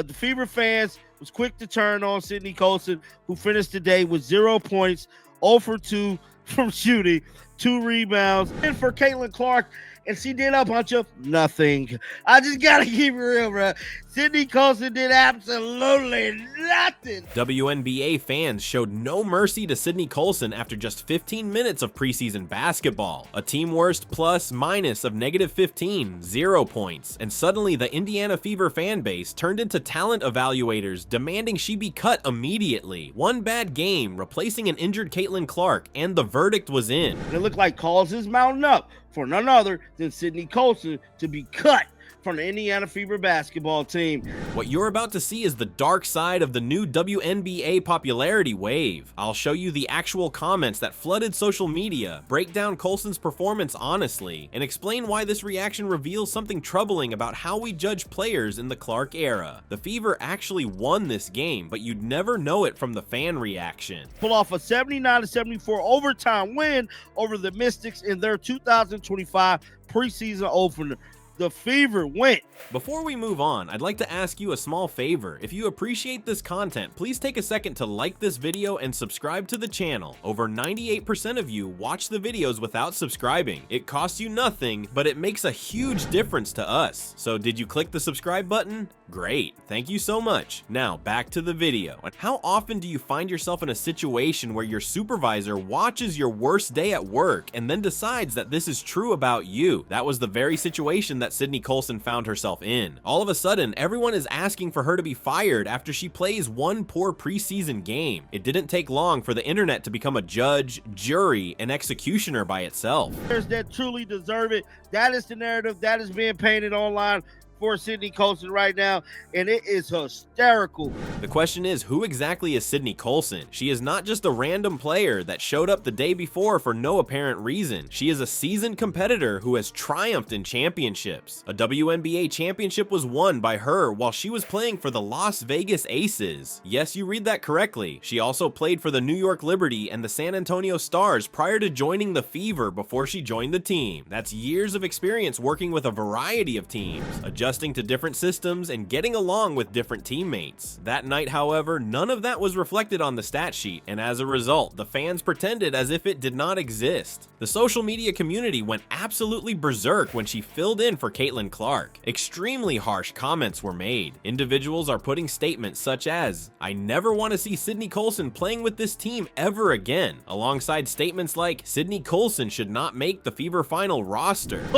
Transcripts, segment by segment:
The Fever fans was quick to turn on Sydney Colson, who finished the day with 0 points, 0 for 2 from shooting, 2 rebounds. And for Caitlin Clark, and she did a bunch of nothing. I just gotta keep it real, bro. Sydney Colson did absolutely nothing. WNBA fans showed no mercy to Sydney Colson after just 15 minutes of preseason basketball. A team worst plus-minus of -15, 0 points, and suddenly the Indiana Fever fan base turned into talent evaluators demanding she be cut immediately. One bad game, replacing an injured Caitlin Clark, and the verdict was in. And it looked like calls is mounting up for none other than Sydney Colson to be cut from the Indiana Fever basketball team. What you're about to see is the dark side of the new WNBA popularity wave. I'll show you the actual comments that flooded social media, break down Colson's performance honestly, and explain why this reaction reveals something troubling about how we judge players in the Clark era. The Fever actually won this game, but you'd never know it from the fan reaction. Pull off a 79-74 overtime win over the Mystics in their 2025 preseason opener. The Fever went. Before we move on, I'd like to ask you a small favor. If you appreciate this content, please take a second to like this video and subscribe to the channel. Over 98% of you watch the videos without subscribing. It costs you nothing, but it makes a huge difference to us. So did you click the subscribe button? Great, thank you so much. Now back to the video. How often do you find yourself in a situation where your supervisor watches your worst day at work and then decides that this is true about you? That was the very situation that Sydney Colson found herself in. All of a sudden, everyone is asking for her to be fired after she plays one poor preseason game. It didn't take long for the internet to become a judge, jury, and executioner by itself. Players that truly deserve it. That is the narrative that is being painted online for Sydney Colson right now, and it is hysterical. The question is, who exactly is Sydney Colson? She is not just a random player that showed up the day before for no apparent reason. She is a seasoned competitor who has triumphed in championships. A WNBA championship was won by her while she was playing for the Las Vegas Aces. Yes, you read that correctly. She also played for the New York Liberty and the San Antonio Stars prior to joining the Fever before she joined the team. That's years of experience working with a variety of teams, adjusting to different systems and getting along with different teammates. That night, however, none of that was reflected on the stat sheet, and as a result, the fans pretended as if it did not exist. The social media community went absolutely berserk when she filled in for Caitlin Clark. Extremely harsh comments were made. Individuals are putting statements such as, "I never want to see Sydney Colson playing with this team ever again," alongside statements like, "Sydney Colson should not make the Fever final roster."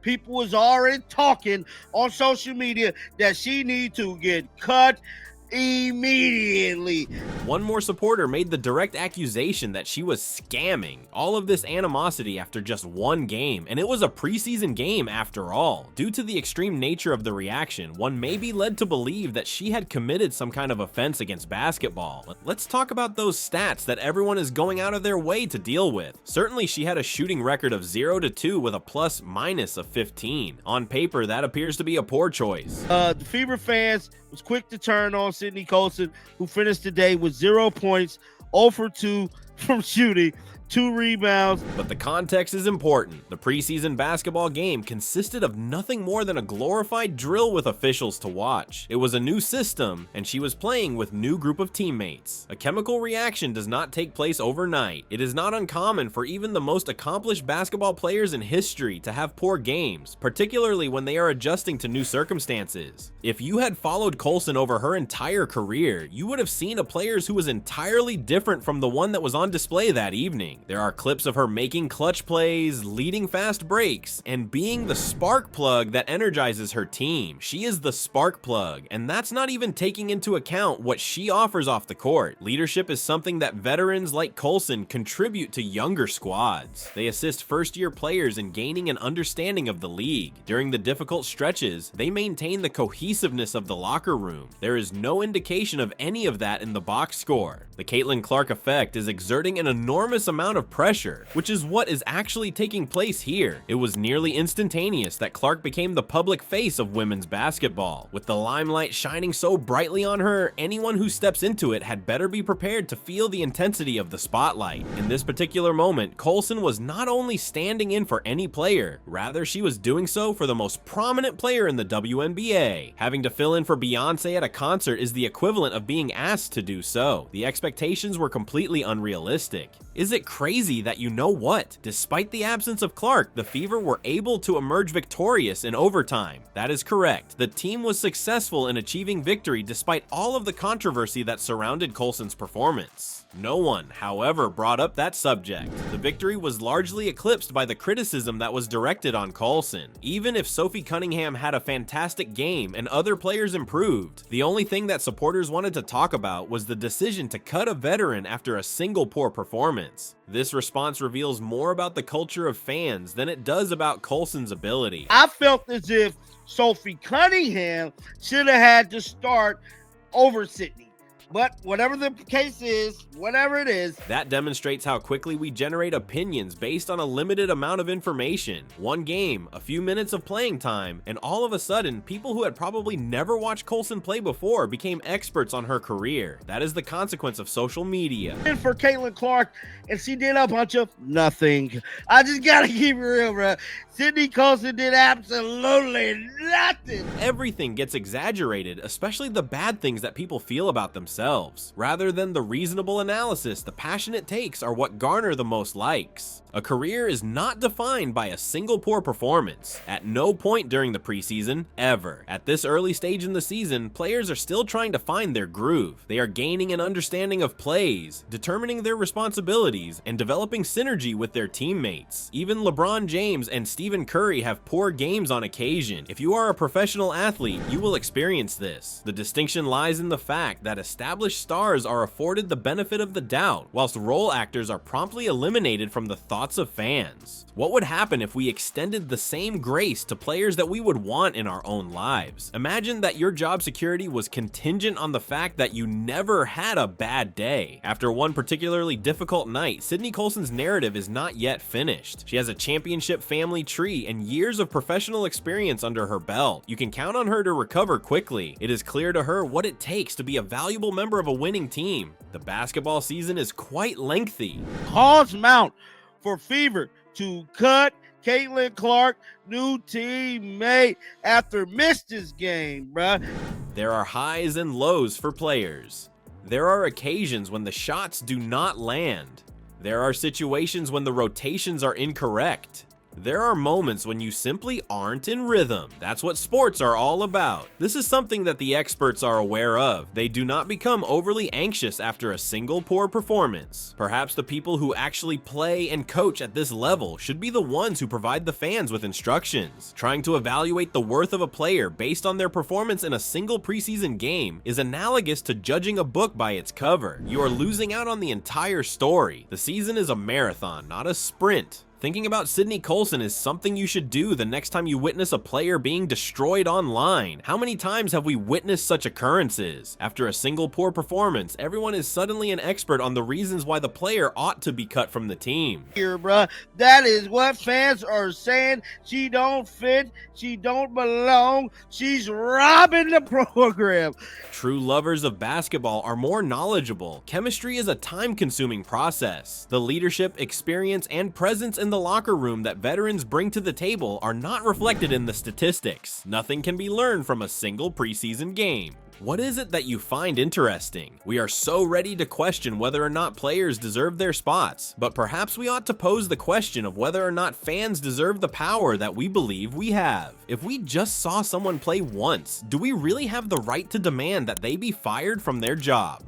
People was already talking on social media that she need to get cut immediately. One more supporter made the direct accusation that she was scamming. All of this animosity after just one game, and it was a preseason game after all. Due to the extreme nature of the reaction, one may be led to believe that she had committed some kind of offense against basketball. Let's talk about those stats that everyone is going out of their way to deal with. Certainly she had a shooting record of 0-2 with a plus-minus of 15. On paper, that appears to be a poor choice. The Fever fans was quick to turn on Sydney Colson, who finished the day with 0 points, 0 for 2 from shooting, 2 rebounds. But the context is important. The preseason basketball game consisted of nothing more than a glorified drill with officials to watch. It was a new system, and she was playing with new group of teammates. A chemical reaction does not take place overnight. It is not uncommon for even the most accomplished basketball players in history to have poor games, particularly when they are adjusting to new circumstances. If you had followed Colson over her entire career, you would have seen a player who was entirely different from the one that was on display that evening. There are clips of her making clutch plays, leading fast breaks, and being the spark plug that energizes her team. She is the spark plug, and that's not even taking into account what she offers off the court. Leadership is something that veterans like Colson contribute to younger squads. They assist first-year players in gaining an understanding of the league. During the difficult stretches, they maintain the cohesiveness of the locker room. There is no indication of any of that in the box score. The Caitlin Clark effect is exerting an enormous amount amount of pressure, which is what is actually taking place here. It was nearly instantaneous that Clark became the public face of women's basketball. With the limelight shining so brightly on her, anyone who steps into it had better be prepared to feel the intensity of the spotlight. In this particular moment, Colson was not only standing in for any player, rather she was doing so for the most prominent player in the WNBA. Having to fill in for Beyonce at a concert is the equivalent of being asked to do so. The expectations were completely unrealistic. Is it crazy that you know what? Despite the absence of Clark, the Fever were able to emerge victorious in overtime. That is correct. The team was successful in achieving victory despite all of the controversy that surrounded Colson's performance. No one, however, brought up that subject. The victory was largely eclipsed by the criticism that was directed on Colson. Even if Sophie Cunningham had a fantastic game and other players improved, the only thing that supporters wanted to talk about was the decision to cut a veteran after a single poor performance. This response reveals more about the culture of fans than it does about Colson's ability. I felt as if Sophie Cunningham should have had to start over Sydney. But whatever the case is, whatever it is. That demonstrates how quickly we generate opinions based on a limited amount of information. One game, a few minutes of playing time, and all of a sudden, people who had probably never watched Colson play before became experts on her career. That is the consequence of social media. And for Caitlin Clark, and she did a bunch of nothing. I just gotta keep it real, bro. Sydney Colson did absolutely nothing. Everything gets exaggerated, especially the bad things that people feel about themselves. Rather than the reasonable analysis, the passion it takes are what garner the most likes. A career is not defined by a single poor performance. At no point during the preseason, ever. At this early stage in the season, players are still trying to find their groove. They are gaining an understanding of plays, determining their responsibilities, and developing synergy with their teammates. Even LeBron James and Stephen Curry have poor games on occasion. If you are a professional athlete, you will experience this. The distinction lies in the fact that established stars are afforded the benefit of the doubt, whilst role actors are promptly eliminated from the thoughts of fans. What would happen if we extended the same grace to players that we would want in our own lives? Imagine that your job security was contingent on the fact that you never had a bad day. After one particularly difficult night, Sydney Colson's narrative is not yet finished. She has a championship family tree and years of professional experience under her belt. You can count on her to recover quickly. It is clear to her what it takes to be a valuable member of a winning team. The basketball season is quite lengthy. Calls mount for Fever to cut Caitlin Clark, new teammate, after missed this game, bruh. There are highs and lows for players. There are occasions when the shots do not land. There are situations when the rotations are incorrect. There are moments when you simply aren't in rhythm. That's what sports are all about. This is something that the experts are aware of. They do not become overly anxious after a single poor performance. Perhaps the people who actually play and coach at this level should be the ones who provide the fans with instructions. Trying to evaluate the worth of a player based on their performance in a single preseason game is analogous to judging a book by its cover. You are losing out on the entire story. The season is a marathon, not a sprint. Thinking about Sydney Colson is something you should do the next time you witness a player being destroyed online. How many times have we witnessed such occurrences? After a single poor performance, everyone is suddenly an expert on the reasons why the player ought to be cut from the team. Here, bruh, that is what fans are saying. She don't fit, she don't belong, she's robbing the program. True lovers of basketball are more knowledgeable. Chemistry is a time-consuming process. The leadership, experience, and presence in the locker room that veterans bring to the table are not reflected in the statistics. Nothing can be learned from a single preseason game. What is it that you find interesting? We are so ready to question whether or not players deserve their spots, but perhaps we ought to pose the question of whether or not fans deserve the power that we believe we have. If we just saw someone play once, do we really have the right to demand that they be fired from their job?